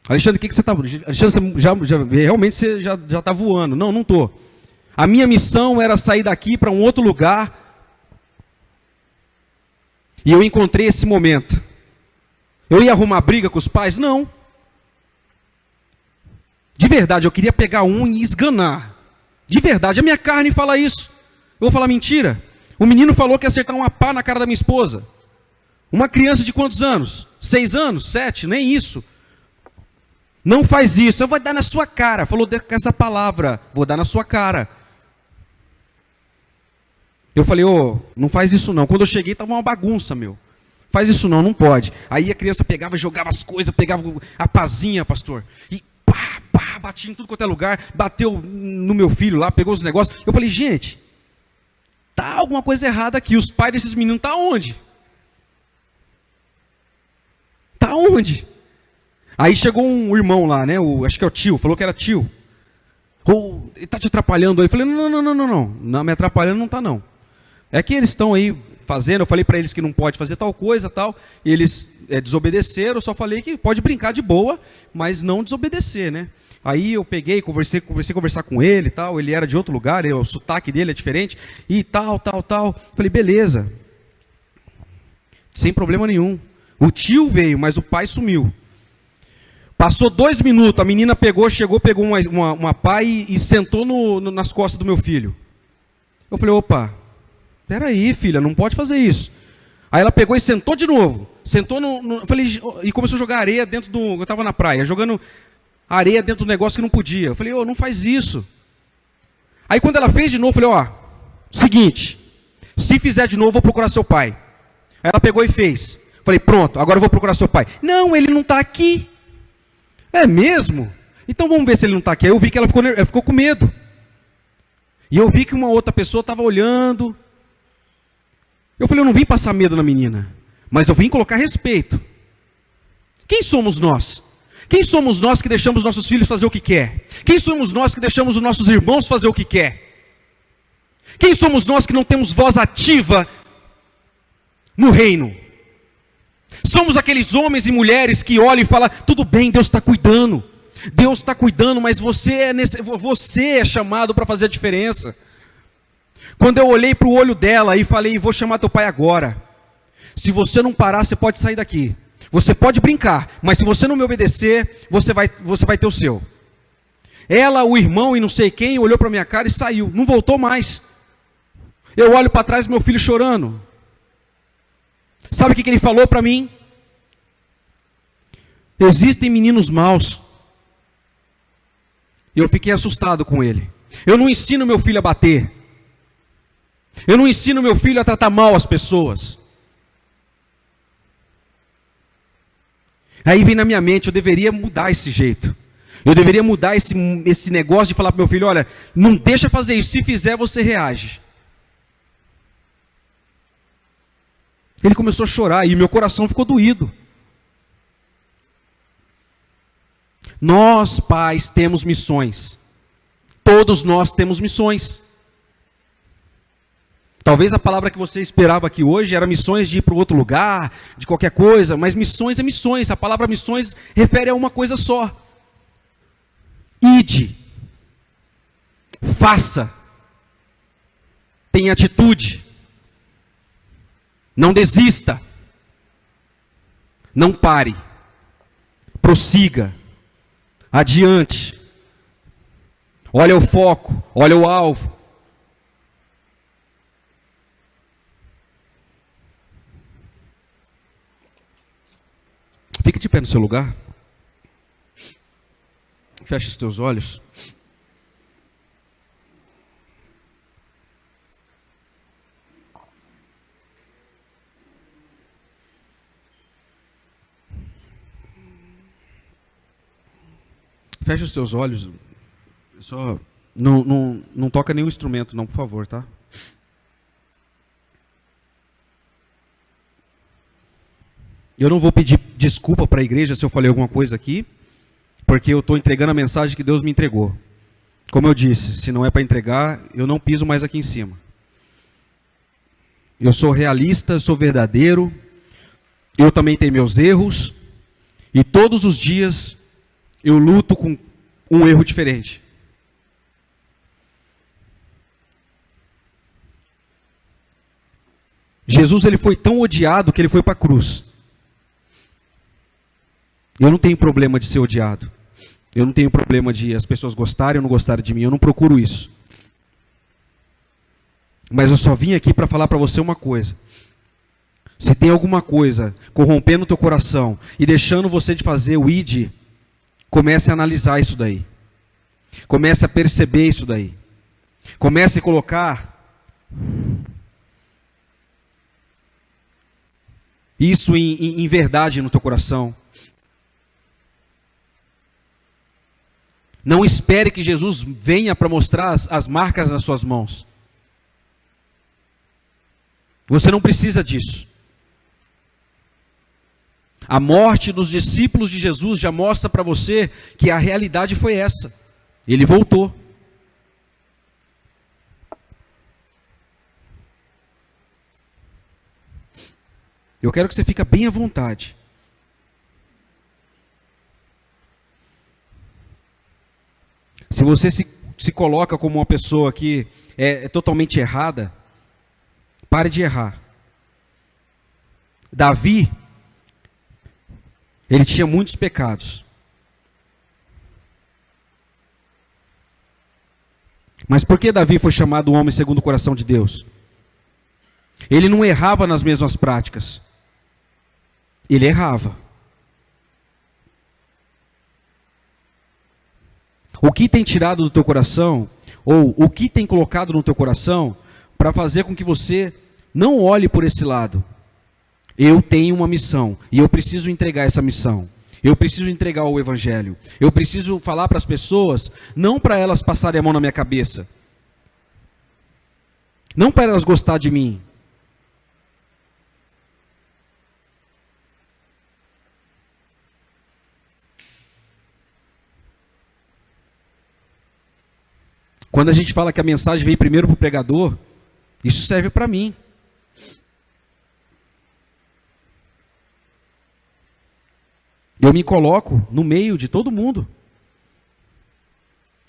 Alexandre, o que você está... Alexandre, realmente você já está voando. Não, não estou. A minha missão era sair daqui para um outro lugar. E eu encontrei esse momento. Eu ia arrumar briga com os pais? Não. De verdade, eu queria pegar um e esganar. De verdade, a minha carne fala isso. Eu vou falar mentira. O menino falou que ia acertar uma pá na cara da minha esposa. Uma criança de quantos anos? 6 anos? 7? Nem isso. Não faz isso. Eu vou dar na sua cara. Falou com essa palavra. Vou dar na sua cara. Eu falei, não faz isso não. Quando eu cheguei, estava uma bagunça, meu. Faz isso não, não pode. Aí a criança pegava, jogava as coisas, pegava a pazinha, pastor. E pá, batia em tudo quanto é lugar. Bateu no meu filho lá, pegou os negócios. Eu falei, gente, tá alguma coisa errada aqui. Os pais desses meninos tá onde? Tá onde? Aí chegou um irmão lá, né? Acho que é o tio, falou que era tio. Ele tá te atrapalhando aí. Eu falei, não, me atrapalhando não tá não. É que eles estão aí fazendo, eu falei para eles que não pode fazer tal coisa, tal. E eles desobedeceram, eu só falei que pode brincar de boa, mas não desobedecer, né? Aí eu peguei, comecei a conversar com ele e tal. Ele era de outro lugar, o sotaque dele é diferente. E tal. Falei, beleza. Sem problema nenhum. O tio veio, mas o pai sumiu. Passou 2 minutos, a menina chegou, pegou uma pá e sentou nas costas do meu filho. Eu falei, opa, peraí, filha, não pode fazer isso. Aí ela pegou e sentou de novo. Sentou falei, e começou a jogar areia dentro do... Eu estava na praia, jogando areia dentro do negócio que não podia. Eu falei, não faz isso. Aí quando ela fez de novo, eu falei, seguinte, se fizer de novo, eu vou procurar seu pai. Aí ela pegou e fez. Falei, pronto, agora eu vou procurar seu pai. Não, ele não está aqui. É mesmo? Então vamos ver se ele não está aqui. Aí eu vi que ela ficou com medo. E eu vi que uma outra pessoa estava olhando. Eu falei, eu não vim passar medo na menina, mas eu vim colocar respeito. Quem somos nós? Quem somos nós que deixamos nossos filhos fazer o que quer? Quem somos nós que deixamos os nossos irmãos fazer o que quer? Quem somos nós que não temos voz ativa no reino? Somos aqueles homens e mulheres que olham e falam, tudo bem, Deus está cuidando. Deus está cuidando, mas você é chamado para fazer a diferença. Quando eu olhei para o olho dela e falei, vou chamar teu pai agora. Se você não parar, você pode sair daqui. Você pode brincar, mas se você não me obedecer, você vai ter o seu. Ela, o irmão e não sei quem, olhou para minha cara e saiu. Não voltou mais. Eu olho para trás, meu filho chorando. Sabe o que ele falou para mim? Existem meninos maus. Eu fiquei assustado com ele. Eu não ensino meu filho a bater. Eu não ensino meu filho a tratar mal as pessoas. Aí vem na minha mente, eu deveria mudar esse jeito. Eu deveria mudar esse negócio de falar para meu filho, olha, não deixa fazer isso, se fizer você reage. Ele começou a chorar e meu coração ficou doído. Nós, pais, temos missões. Todos nós temos missões. Talvez a palavra que você esperava aqui hoje era missões de ir para outro lugar, de qualquer coisa, mas missões é missões. A palavra missões refere a uma coisa só. Ide. Faça. Tenha atitude. Não desista. Não pare. Prossiga. Adiante. Olha o foco, olha o alvo. Fique de pé no seu lugar. Feche os teus olhos. Feche os teus olhos. Só não toca nenhum instrumento, não, por favor, tá? Eu não vou pedir desculpa para a igreja se eu falei alguma coisa aqui, porque eu estou entregando a mensagem que Deus me entregou. Como eu disse, se não é para entregar, eu não piso mais aqui em cima. Eu sou realista, eu sou verdadeiro, eu também tenho meus erros, e todos os dias eu luto com um erro diferente. Jesus, ele foi tão odiado que ele foi para a cruz. Eu não tenho problema de ser odiado. Eu não tenho problema de as pessoas gostarem ou não gostarem de mim. Eu não procuro isso. Mas eu só vim aqui para falar para você uma coisa. Se tem alguma coisa corrompendo o teu coração e deixando você de fazer o ID, comece a analisar isso daí. Comece a perceber isso daí. Comece a colocar isso em verdade no teu coração. Não espere que Jesus venha para mostrar as marcas nas suas mãos. Você não precisa disso. A morte dos discípulos de Jesus já mostra para você que a realidade foi essa. Ele voltou. Eu quero que você fique bem à vontade. Se você se coloca como uma pessoa que é totalmente errada, pare de errar. Davi, ele tinha muitos pecados. Mas por que Davi foi chamado o homem segundo o coração de Deus? Ele não errava nas mesmas práticas. Ele errava. O que tem tirado do teu coração, ou o que tem colocado no teu coração, para fazer com que você não olhe por esse lado? Eu tenho uma missão, e eu preciso entregar essa missão. Eu preciso entregar o Evangelho. Eu preciso falar para as pessoas, não para elas passarem a mão na minha cabeça. Não para elas gostar de mim. Quando a gente fala que a mensagem vem primeiro para o pregador, isso serve para mim. Eu me coloco no meio de todo mundo.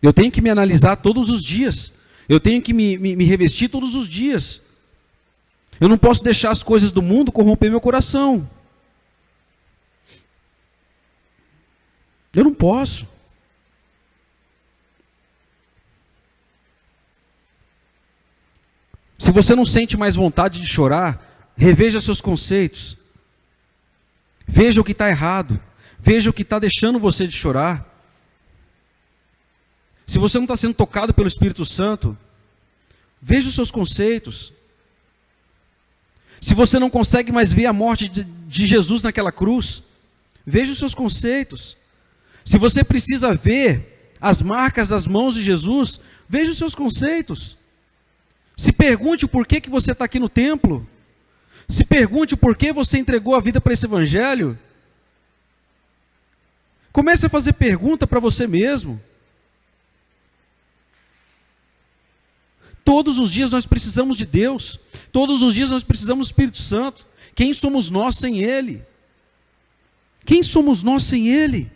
Eu tenho que me analisar todos os dias. Eu tenho que me revestir todos os dias. Eu não posso deixar as coisas do mundo corromper meu coração. Eu não posso. Se você não sente mais vontade de chorar, reveja seus conceitos. Veja o que está errado. Veja o que está deixando você de chorar. Se você não está sendo tocado pelo Espírito Santo, veja os seus conceitos. Se você não consegue mais ver a morte de Jesus naquela cruz, veja os seus conceitos. Se você precisa ver as marcas das mãos de Jesus, veja os seus conceitos. Se pergunte o porquê que você está aqui no templo. Se pergunte o porquê você entregou a vida para esse Evangelho. Comece a fazer pergunta para você mesmo. Todos os dias nós precisamos de Deus. Todos os dias nós precisamos do Espírito Santo. Quem somos nós sem Ele? Quem somos nós sem Ele?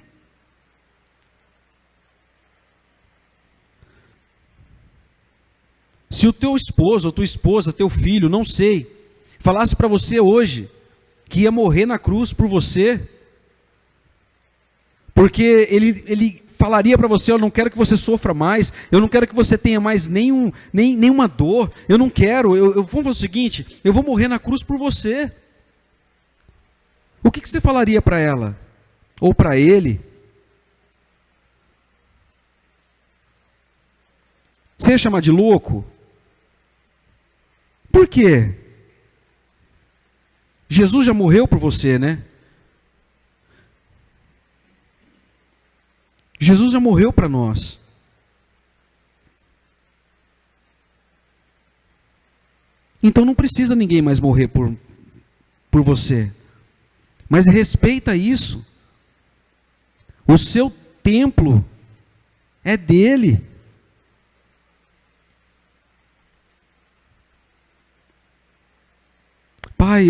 Se o teu esposo, ou tua esposa, teu filho, não sei, falasse para você hoje que ia morrer na cruz por você, porque ele falaria para você: eu não quero que você sofra mais, eu não quero que você tenha mais nenhuma dor, eu não quero, vamos fazer o seguinte, eu vou morrer na cruz por você. O que você falaria para ela? Ou para ele? Você ia chamar de louco? Por quê? Jesus já morreu por você, né? Jesus já morreu para nós. Então não precisa ninguém mais morrer por você. Mas respeita isso. O seu templo é dele. Pai,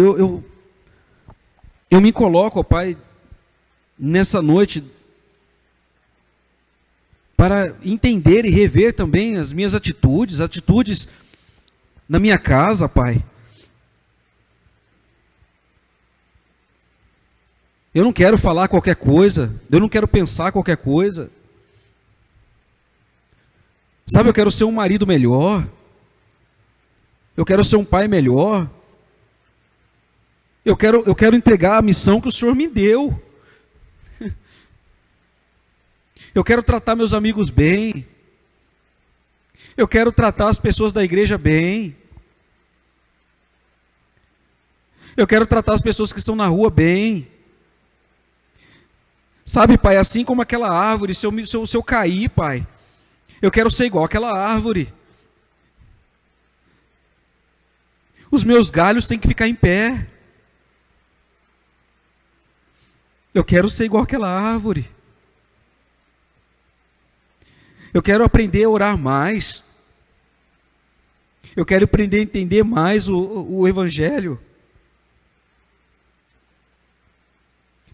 eu me coloco, ó Pai, nessa noite, para entender e rever também as minhas atitudes na minha casa, Pai. Eu não quero falar qualquer coisa, eu não quero pensar qualquer coisa. Sabe, eu quero ser um marido melhor, eu quero ser um pai melhor, eu quero entregar a missão que o Senhor me deu. Eu quero tratar meus amigos bem, eu quero tratar as pessoas da igreja bem, eu quero tratar as pessoas que estão na rua bem. Sabe, Pai, assim como aquela árvore, se eu cair, Pai, eu quero ser igual àquela árvore. Os meus galhos têm que ficar em pé. Eu quero ser igual àquela árvore. Eu quero aprender a orar mais. Eu quero aprender a entender mais o Evangelho.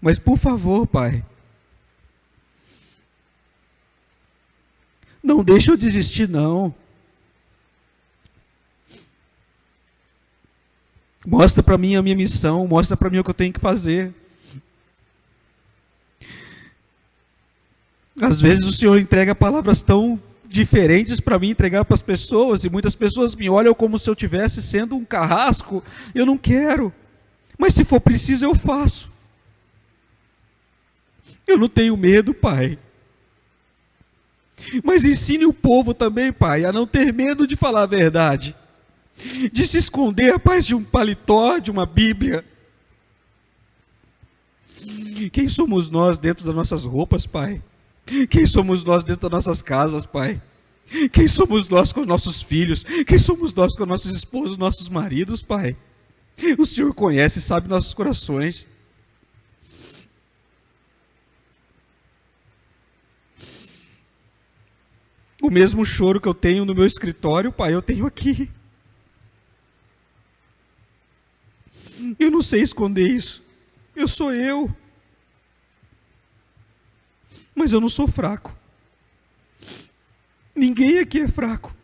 Mas por favor, Pai, não deixa eu desistir, não. Mostra para mim a minha missão, mostra para mim o que eu tenho que fazer. Às vezes o Senhor entrega palavras tão diferentes para mim entregar para as pessoas, e muitas pessoas me olham como se eu estivesse sendo um carrasco. Eu não quero, mas se for preciso eu faço. Eu não tenho medo, Pai. Mas ensine o povo também, Pai, a não ter medo de falar a verdade, de se esconder atrás de um paletó, de uma Bíblia. Quem somos nós dentro das nossas roupas, Pai? Quem somos nós dentro das nossas casas, Pai? Quem somos nós com os nossos filhos? Quem somos nós com nossos esposos, nossos maridos, Pai? O Senhor conhece e sabe nossos corações. O mesmo choro que eu tenho no meu escritório, Pai, eu tenho aqui. Eu não sei esconder isso. Eu sou eu. Mas eu não sou fraco. Ninguém aqui é fraco.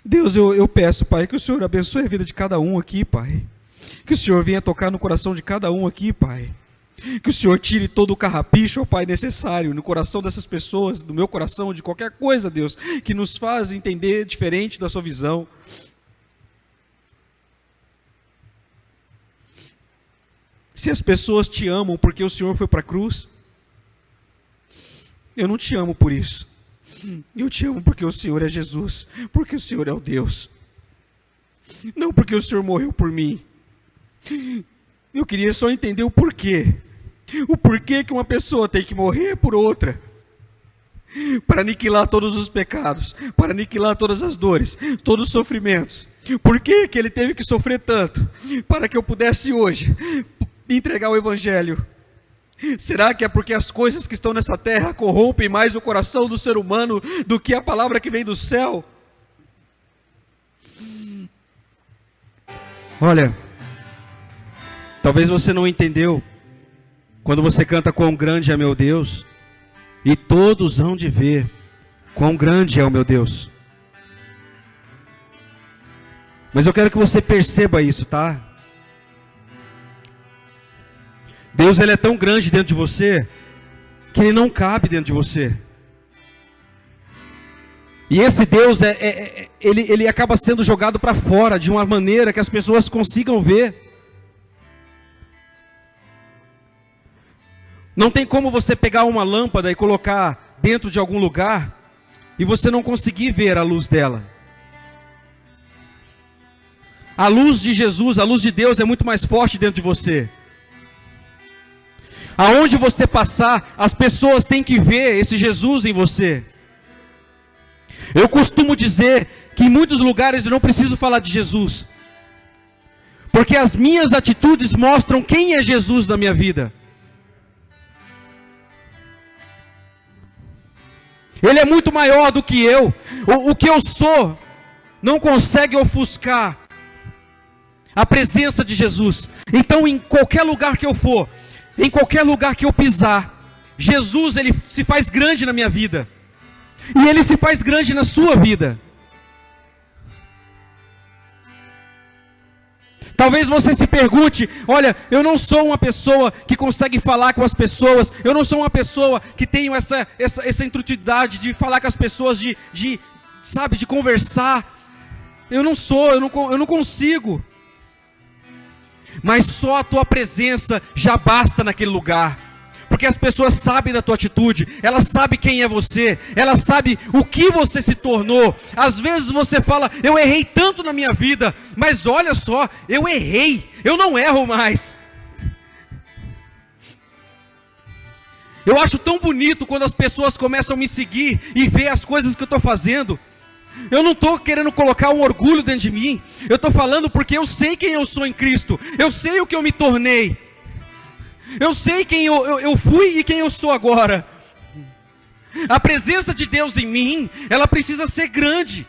Deus, eu peço, Pai, que o Senhor abençoe a vida de cada um aqui, Pai. Que o Senhor venha tocar no coração de cada um aqui, Pai. Que o Senhor tire todo o carrapicho, ó Pai, necessário no coração dessas pessoas, no meu coração, de qualquer coisa, Deus, que nos faz entender diferente da sua visão. Se as pessoas te amam porque o Senhor foi para a cruz, eu não te amo por isso. Eu te amo porque o Senhor é Jesus, porque o Senhor é o Deus. Não porque o Senhor morreu por mim. Eu queria só entender o porquê. O porquê que uma pessoa tem que morrer por outra. Para aniquilar todos os pecados, para aniquilar todas as dores, todos os sofrimentos. Por que que ele teve que sofrer tanto? Para que eu pudesse hoje entregar o Evangelho. Será que é porque as coisas que estão nessa terra corrompem mais o coração do ser humano do que a palavra que vem do céu? Olha, talvez você não entendeu quando você canta quão grande é meu Deus, e todos hão de ver quão grande é o meu Deus. Mas eu quero que você perceba isso, tá? Deus, ele é tão grande dentro de você, que ele não cabe dentro de você. E esse Deus, ele acaba sendo jogado para fora, de uma maneira que as pessoas consigam ver. Não tem como você pegar uma lâmpada e colocar dentro de algum lugar, e você não conseguir ver a luz dela. A luz de Jesus, a luz de Deus é muito mais forte dentro de você. Aonde você passar, as pessoas têm que ver esse Jesus em você. Eu costumo dizer que em muitos lugares eu não preciso falar de Jesus, porque as minhas atitudes mostram quem é Jesus na minha vida. Ele é muito maior do que eu. O que eu sou não consegue ofuscar a presença de Jesus. Então, em qualquer lugar que eu for, em qualquer lugar que eu pisar, Jesus, ele se faz grande na minha vida. E ele se faz grande na sua vida. Talvez você se pergunte: olha, eu não sou uma pessoa que consegue falar com as pessoas, eu não sou uma pessoa que tenho essa intuitividade de falar com as pessoas, de conversar. Eu não sou, eu não consigo. Mas só a tua presença já basta naquele lugar. Porque as pessoas sabem da tua atitude, elas sabem quem é você, elas sabem o que você se tornou. Às vezes você fala: eu errei tanto na minha vida, mas olha só, eu errei, eu não erro mais. Eu acho tão bonito quando as pessoas começam a me seguir e ver as coisas que eu estou fazendo. Eu não estou querendo colocar um orgulho dentro de mim, eu estou falando porque eu sei quem eu sou em Cristo, eu sei o que eu me tornei. Eu sei quem eu fui e quem eu sou agora. A presença de Deus em mim, ela precisa ser grande.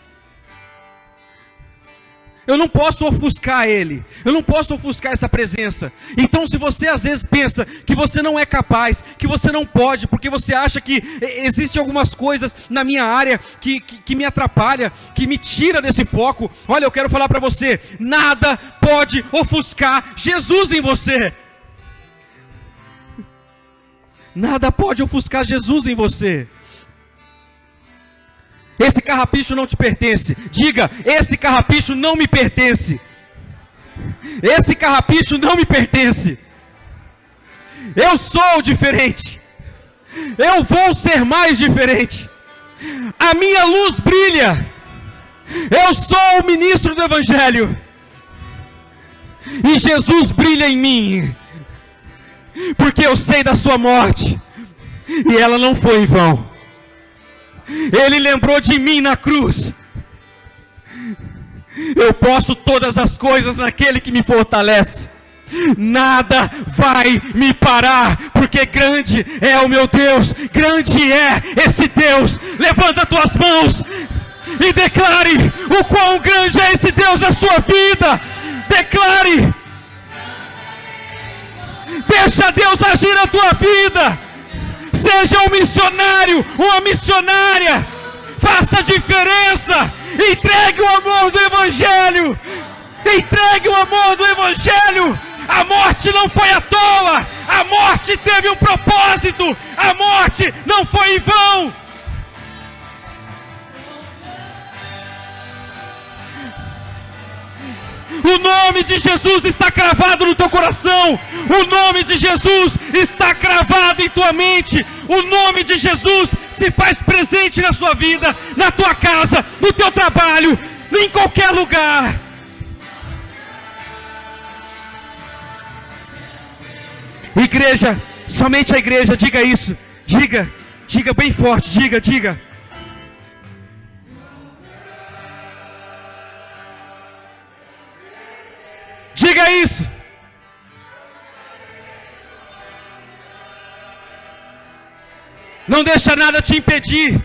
Eu não posso ofuscar Ele. Eu não posso ofuscar essa presença. Então, se você às vezes pensa que você não é capaz, que você não pode, porque você acha que existem algumas coisas na minha área que me atrapalha, que me tira desse foco, olha, eu quero falar para você: nada pode ofuscar Jesus em você. Nada pode ofuscar Jesus em você. Esse carrapicho não te pertence. Diga: esse carrapicho não me pertence. Esse carrapicho não me pertence. Eu sou diferente. Eu vou ser mais diferente. A minha luz brilha. Eu sou o ministro do Evangelho. E Jesus brilha em mim. Porque eu sei da sua morte, e ela não foi em vão. Ele lembrou de mim na cruz. Eu posso todas as coisas naquele que me fortalece. Nada vai me parar, porque grande é o meu Deus, grande é esse Deus. Levanta tuas mãos e declare o quão grande é esse Deus na sua vida. Declare. Deixa Deus agir na tua vida. Seja um missionário, uma missionária. Faça a diferença. Entregue o amor do Evangelho. Entregue o amor do Evangelho. A morte não foi à toa. A morte teve um propósito. A morte não foi em vão. O nome de Jesus está cravado no teu coração. O nome de Jesus está cravado em tua mente. O nome de Jesus se faz presente na sua vida, na tua casa, no teu trabalho, em qualquer lugar. Igreja, somente a igreja, diga isso. Diga bem forte, diga. Diga isso. Não deixa nada te impedir.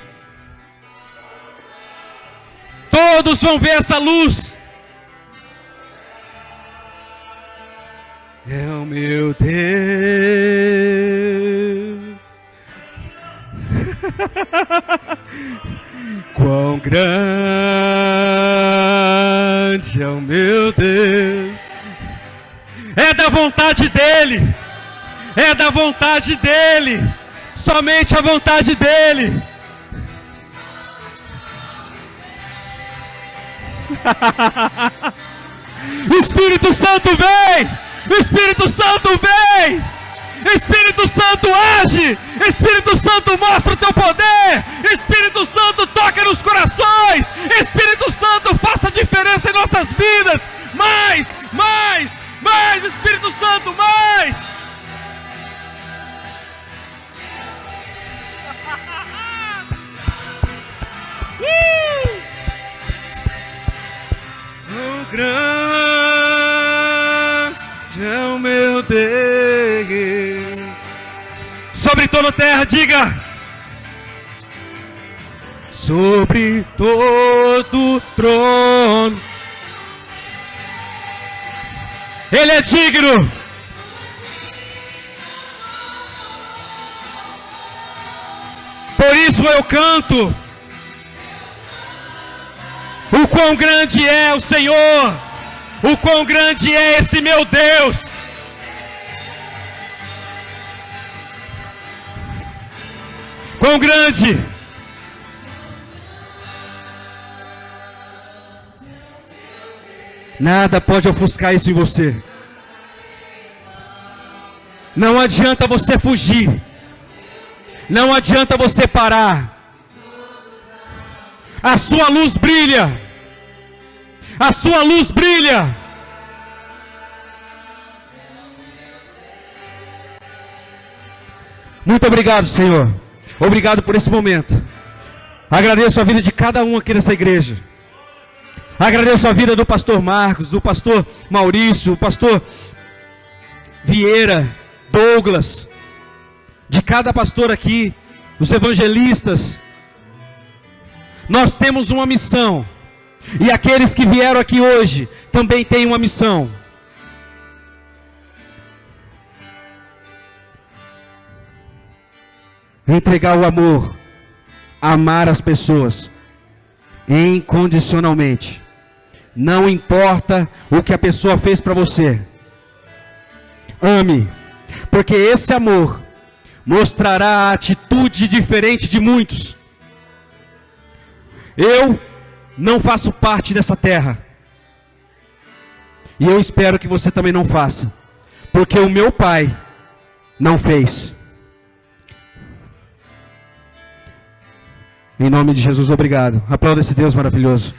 Todos vão ver essa luz. É o meu Deus. Quão grande é o meu Deus. É da vontade dEle. É da vontade dEle. Somente a vontade dEle. Espírito Santo vem. Espírito Santo vem. Espírito Santo age. Espírito Santo mostra o teu poder. Espírito Santo toca nos corações. Espírito Santo faça diferença em nossas vidas. Mais, Espírito Santo, mais. Quão grande é o meu Deus. Sobre toda a terra, diga: sobre todo trono. Ele é digno. Por isso eu canto. O quão grande é o Senhor. O quão grande é esse meu Deus. Quão grande. Nada pode ofuscar isso em você. Não adianta você fugir. Não adianta você parar. A sua luz brilha. A sua luz brilha. Muito obrigado, Senhor. Obrigado por esse momento. Agradeço a vida de cada um aqui nessa igreja. Agradeço a vida do pastor Marcos, do pastor Maurício, do pastor Vieira, Douglas, de cada pastor aqui, dos evangelistas. Nós temos uma missão, e aqueles que vieram aqui hoje também têm uma missão. Entregar o amor, amar as pessoas incondicionalmente. Não importa o que a pessoa fez para você. Ame, porque esse amor mostrará a atitude diferente de muitos. Eu não faço parte dessa terra. E eu espero que você também não faça. Porque o meu pai não fez. Em nome de Jesus, obrigado. Aplauda esse Deus maravilhoso.